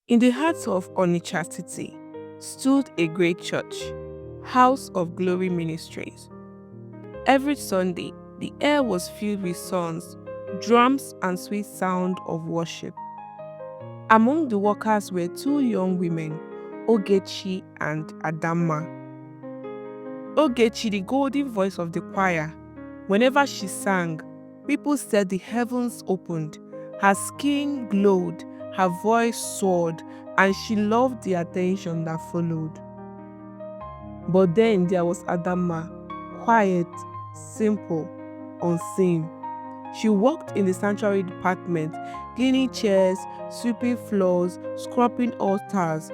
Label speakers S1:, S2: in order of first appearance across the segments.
S1: In the heart of Onitsha city stood a great church, House of Glory Ministries. Every Sunday, the air was filled with songs, drums, and sweet sound of worship. Among the workers were two young women, Ogechi and Adamma. Ogechi, the golden voice of the choir, whenever she sang, people said the heavens opened, her skin glowed, her voice soared, and she loved the attention that followed. But then there was Adamma, quiet, simple, unseen. She worked in the sanctuary department, cleaning chairs, sweeping floors, scrubbing altars,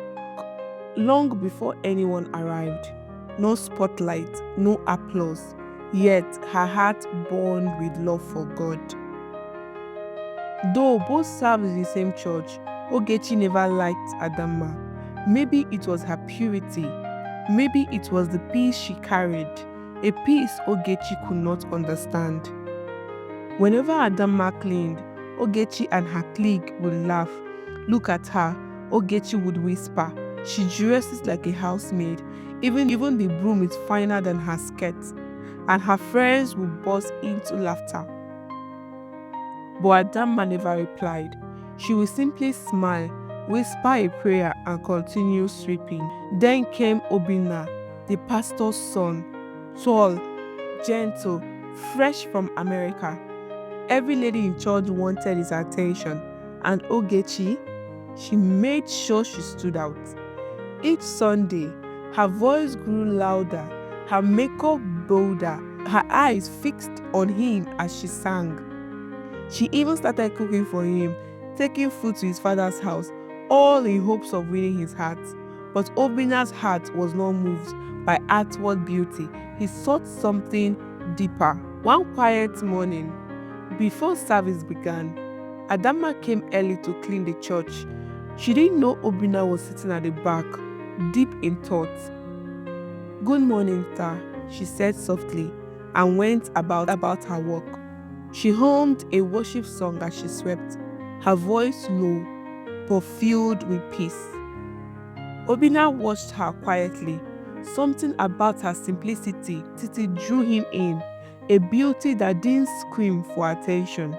S1: long before anyone arrived. No spotlight, no applause, yet her heart burned with love for God. Though both served in the same church, Ogechi never liked Adamma. Maybe it was her purity, maybe it was the peace she carried, a peace Ogechi could not understand. Whenever Adamma cleaned, Ogechi and her clique would laugh. Look at her, Ogechi would whisper. She dresses like a housemaid. Even the broom is finer than her skirt. And her friends would burst into laughter. But Adamma never replied. She would simply smile, whisper a prayer, and continue sweeping. Then came Obinna, the pastor's son, tall, gentle, fresh from America. Every lady in church wanted his attention, and Ogechi, she made sure she stood out. Each Sunday, her voice grew louder, her makeup bolder, her eyes fixed on him as she sang. She even started cooking for him, taking food to his father's house, all in hopes of winning his heart. But Obinna's heart was not moved by outward beauty. He sought something deeper. One quiet morning, before service began, Adamma came early to clean the church. She didn't know Obinna was sitting at the back, deep in thought. "Good morning, sir," she said softly, and went about her work. She hummed a worship song as she swept, her voice low, but filled with peace. Obinna watched her quietly. Something about her simplicity drew him in, a beauty that didn't scream for attention.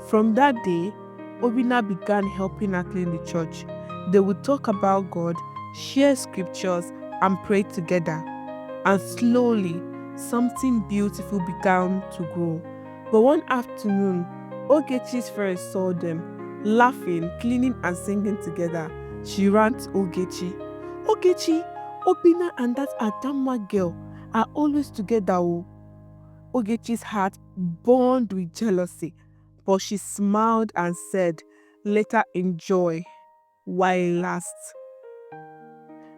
S1: From that day, Obinna began helping her clean the church. They would talk about God, share scriptures, and pray together. And slowly, something beautiful began to grow. But one afternoon, Ogechi's friends saw them, laughing, cleaning, and singing together. She ran to Ogechi. "Ogechi, Obinna and that Adamma girl are always together." Oh. Ogechi's heart burned with jealousy, but she smiled and said, "Later enjoy, while it lasts."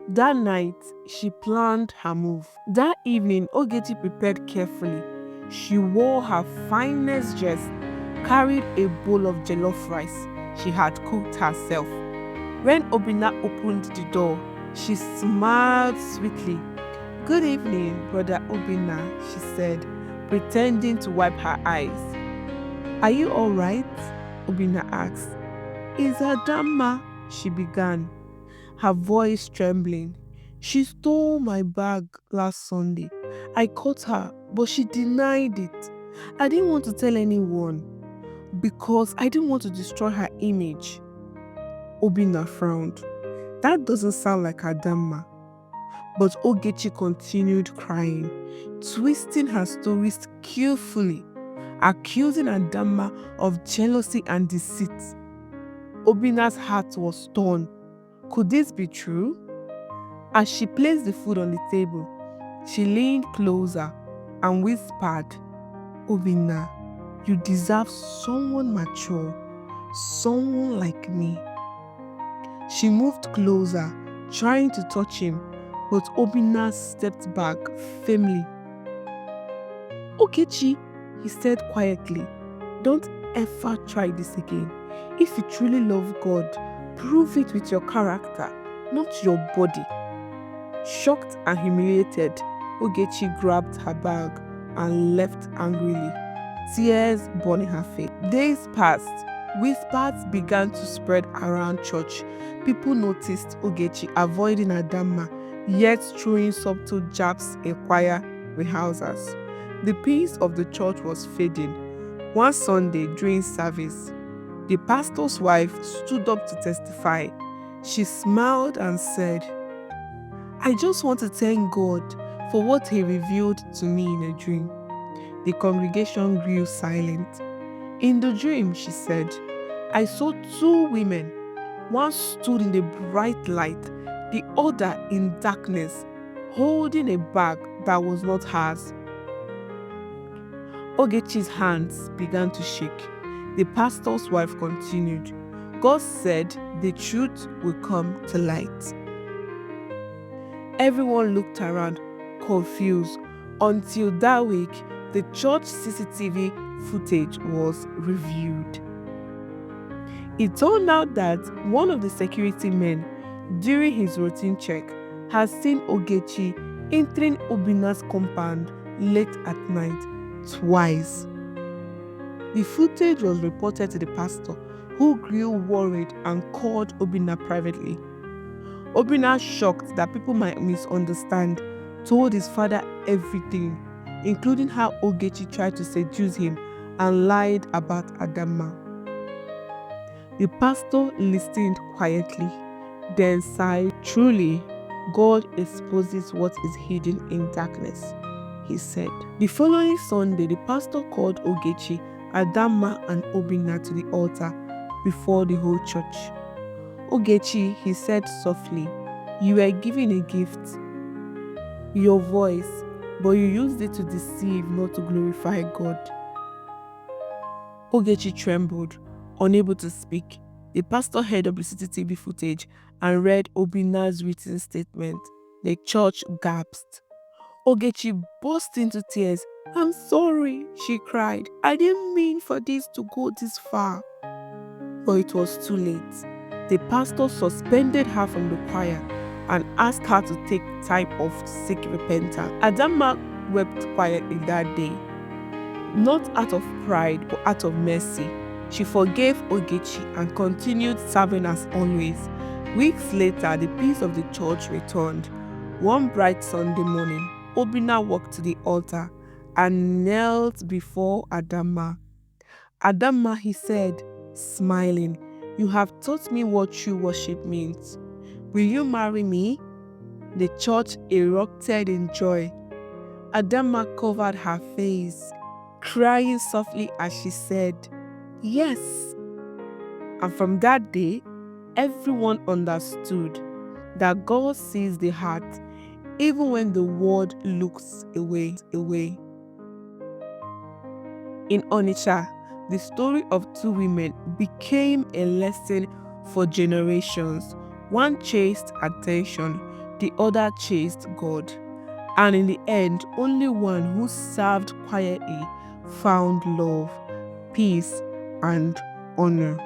S1: That night, she planned her move. That evening, Ogechi prepared carefully. She wore her finest dress, carried a bowl of jollof rice she had cooked herself. When Obinna opened the door, she smiled sweetly. "Good evening, brother Obinna," she said, pretending to wipe her eyes. "Are you all right?" Obinna asked. "Is Adamma?" she began, her voice trembling. "She stole my bag last Sunday. I caught her, but she denied it. I didn't want to tell anyone because I didn't want to destroy her image." Obinna frowned. "That doesn't sound like Adamma." But Ogechi continued crying, twisting her story skillfully, accusing Adamma of jealousy and deceit. Obinna's heart was torn. Could this be true? As she placed the food on the table, she leaned closer and whispered, "Obinna, you deserve someone mature, someone like me." She moved closer, trying to touch him, but Obinna stepped back firmly. "Ogechi," he said quietly, "don't ever try this again. If you truly love God, prove it with your character, not your body." Shocked and humiliated, Ogechi grabbed her bag and left angrily, tears burning her face. Days passed. Whispers began to spread around church. People noticed Ogechi avoiding Adamma, yet throwing subtle jabs in choir rehearsals. The peace of the church was fading. One Sunday during service, the pastor's wife stood up to testify. She smiled and said, "I just want to thank God for what He revealed to me in a dream." The congregation grew silent. "In the dream," she said, "I saw two women. One stood in the bright light, the other in darkness, holding a bag that was not hers." Ogechi's hands began to shake. The pastor's wife continued, "God said the truth will come to light." Everyone looked around, confused, until that week, the church CCTV footage was reviewed. It turned out that one of the security men, during his routine check, had seen Ogechi entering Obina's compound late at night twice. The footage was reported to the pastor, who grew worried and called Obina privately. Obina, shocked that people might misunderstand, told his father everything, including how Ogechi tried to seduce him and lied about Adamma. The pastor listened quietly, then sighed. "Truly, God exposes what is hidden in darkness," he said. The following Sunday, the pastor called Ogechi, Adamma, and Obina to the altar before the whole church. "Ogechi," he said softly, "you were given a gift, your voice, but you used it to deceive, not to glorify God." Ogechi trembled, unable to speak. The pastor held up the CCTV footage and read Obina's written statement. The church gasped. Ogechi burst into tears. "I'm sorry," she cried. "I didn't mean for this to go this far." But it was too late. The pastor suspended her from the choir and asked her to take time off to seek repentance. Adamma wept quietly that day, not out of pride but out of mercy. She forgave Ogechi and continued serving as always. Weeks later, the peace of the church returned. One bright Sunday morning, Obina walked to the altar and knelt before Adamma. "Adamma," he said, smiling, "you have taught me what true worship means. Will you marry me?" The church erupted in joy. Adamma covered her face, crying softly as she said, "Yes." And from that day, everyone understood that God sees the heart, even when the world looks away. In Onitsha, the story of two women became a lesson for generations. One chased attention, the other chased God. And in the end, only one who served quietly found love, peace, and honor.